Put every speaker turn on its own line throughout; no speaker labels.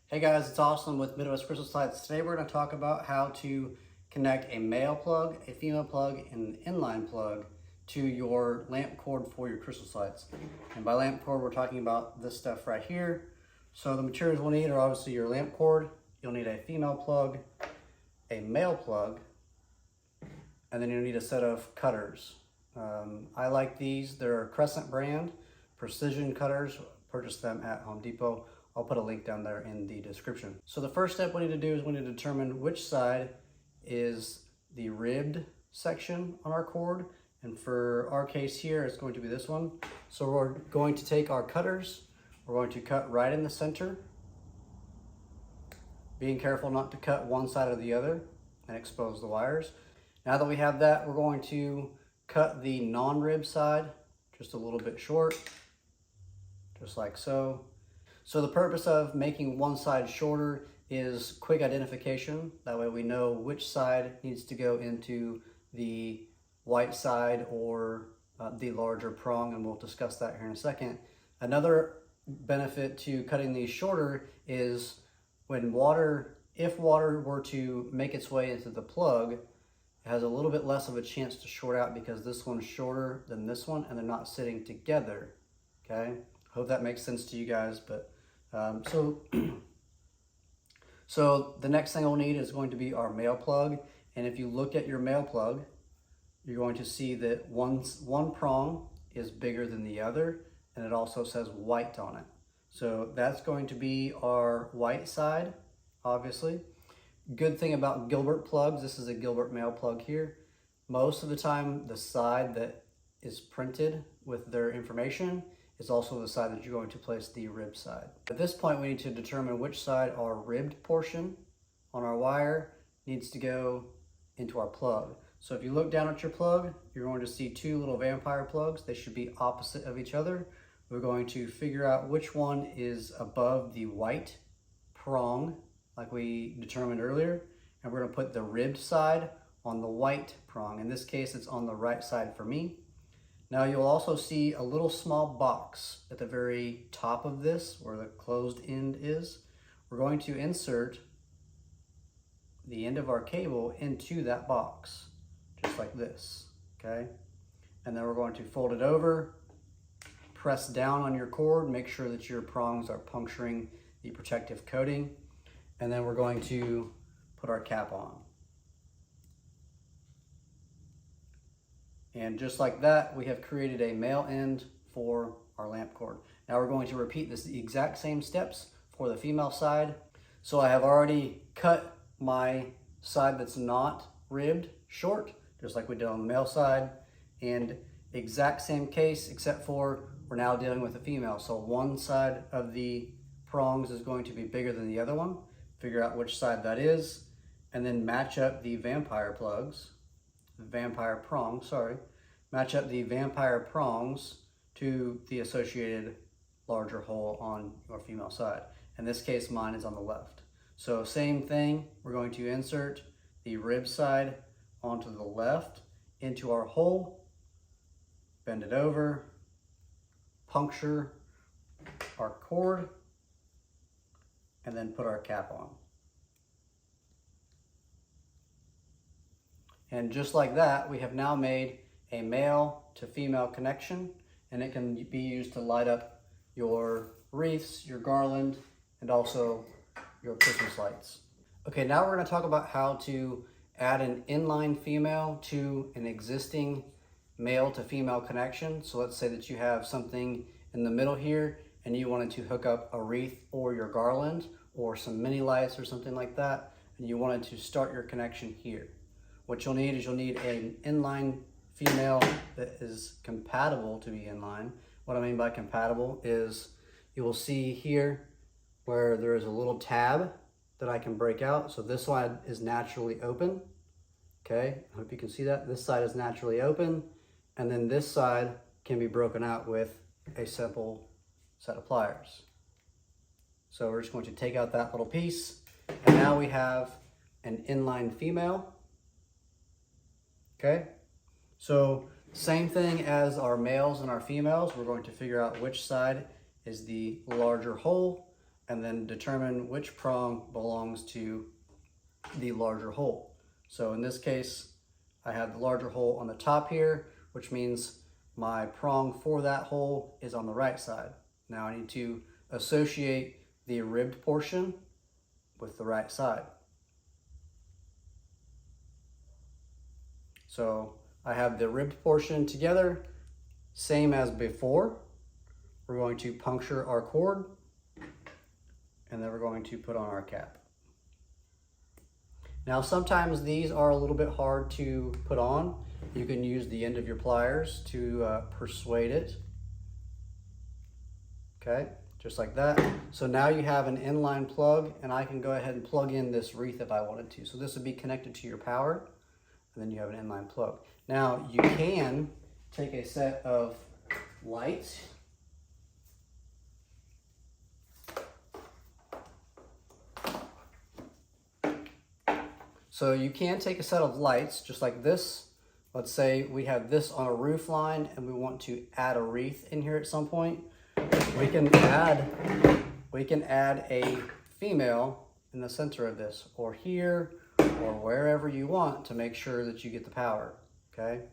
Hey guys, it's Austin with Midwest Crystal Slides. Today we're going to talk about how to connect a male plug, a female plug, and an inline plug to your lamp cord for your crystal slides. And by lamp cord, we're talking about this stuff right here. So the materials we'll need are obviously your lamp cord, you'll need a female plug, a male plug, and then you'll need a set of cutters. I like these. They're a Crescent brand, precision cutters. Purchase them at Home Depot. I'll put a link down there in the description. So the first step we need to do is we need to determine which side is the ribbed section on our cord. And for our case here, it's going to be this one. So we're going to take our cutters. We're going to cut right in the center, being careful not to cut one side or the other and expose the wires. Now that we have that, we're going to cut the non-rib side just a little bit short, just like so. So the purpose of making one side shorter is quick identification. That way we know which side needs to go into the white side or the larger prong, and we'll discuss that here in a second. Another benefit to cutting these shorter is when if water were to make its way into the plug, it has a little bit less of a chance to short out because this one's shorter than this one and they're not sitting together, okay? Hope that makes sense to you guys, but so the next thing we'll need is going to be our male plug. And if you look at your male plug, you're going to see that one prong is bigger than the other, and it also says white on it. So that's going to be our white side, obviously. Good thing about Gilbert plugs, this is a Gilbert male plug here. Most of the time, the side that is printed with their information is also the side that you're going to place the rib side. At this point, we need to determine which side our ribbed portion on our wire needs to go into our plug. So if you look down at your plug, you're going to see two little vampire plugs. They should be opposite of each other. We're going to figure out which one is above the white prong, like we determined earlier, and we're going to put the ribbed side on the white prong. In this case, it's on the right side for me. Now you'll also see a little small box at the very top of this where the closed end is. We're going to insert the end of our cable into that box, just like this, okay? And then we're going to fold it over, press down on your cord, make sure that your prongs are puncturing the protective coating, and then we're going to put our cap on. And just like that, we have created a male end for our lamp cord. Now we're going to repeat the exact same steps for the female side. So I have already cut my side that's not ribbed short, just like we did on the male side. And exact same case, except for we're now dealing with the female. So one side of the prongs is going to be bigger than the other one. Figure out which side that is, and then match up the vampire prongs, match up the vampire prongs to the associated larger hole on your female side. In this case, mine is on the left. So same thing, we're going to insert the rib side onto the left into our hole, bend it over, puncture our cord, and then put our cap on. And just like that, we have now made a male to female connection, and it can be used to light up your wreaths, your garland, and also your Christmas lights. Okay, now we're going to talk about how to add an inline female to an existing male to female connection. So let's say that you have something in the middle here and you wanted to hook up a wreath or your garland or some mini lights or something like that, and you wanted to start your connection here. What you'll need is an inline female that is compatible to be inline. What I mean by compatible is you will see here where there is a little tab that I can break out. So this side is naturally open. Okay, I hope you can see that. This side is naturally open, and then this side can be broken out with a simple set of pliers. So we're just going to take out that little piece, and now we have an inline female. Okay, so same thing as our males and our females. We're going to figure out which side is the larger hole. and then determine which prong belongs to the larger hole. So in this case, I have the larger hole on the top here, which means my prong for that hole is on the right side. Now I need to associate the ribbed portion with the right side. So I have the ribbed portion together, same as before. We're going to puncture our cord, and then we're going to put on our cap. Now sometimes these are a little bit hard to put on. You can use the end of your pliers to persuade it. Okay, just like that. So now you have an inline plug, and I can go ahead and plug in this wreath if I wanted to. So this would be connected to your power, and then you have an inline plug. Now you can take a set of lights. So you can take a set of lights just like this. Let's say we have this on a roof line and we want to add a wreath in here at some point. We can add a female in the center of this, or here, or wherever you want, to make sure that you get the power, okay?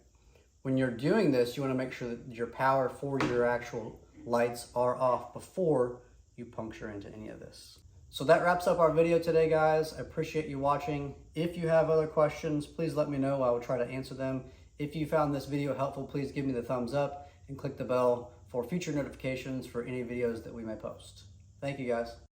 When you're doing this, you want to make sure that your power for your actual lights are off before you puncture into any of this. So that wraps up our video today, guys. I appreciate you watching. If you have other questions, please let me know. I will try to answer them. If you found this video helpful, please give me the thumbs up and click the bell for future notifications for any videos that we may post. Thank you, guys.